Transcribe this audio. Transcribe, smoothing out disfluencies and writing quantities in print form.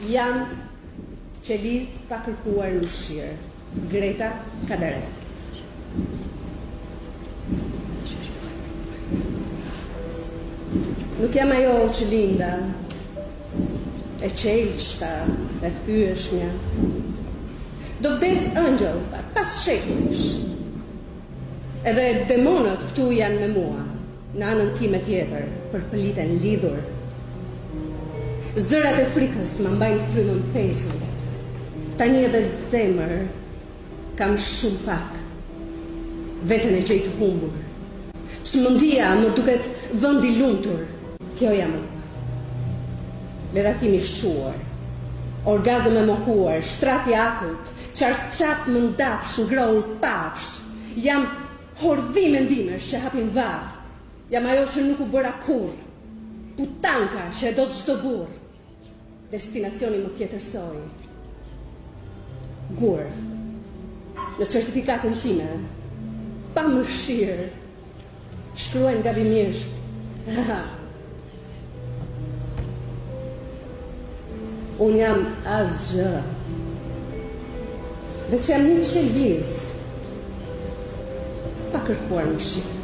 Jam qeliz pa kërkuar mëshirë. Greta Kadare. Nuk jam ajo që linda, e qelçta, e thyeshmja. Do vdes ëngjëll pas shekush. Edhe demonët këtu janë me mua, në anën time tjetër, përpëliten lidhur. Zërat e frikës më mbajnë frymën pesur. Tani edhe zemër kam shumë pak. Veten e gjej të humbur. Çmendia më duket vend i lumtur. Kjo jam unë. Ledhatimi shuar, orgazm e mohuar, shtrat i akut, qarqat më ndafsh, ngrohur pafsh. Jam hordhi mendimesh që hapin varr. Jam ajo që nuk u bëra kurr. Putanka që e do çdo burr. Destinacioni më tjetërsoi. Gur, në certifikatën time, pa mëshirë, shkruajnë gabimisht. Unë jam asgjë. Veç jam një qeliz, pa kërkuar mëshirë.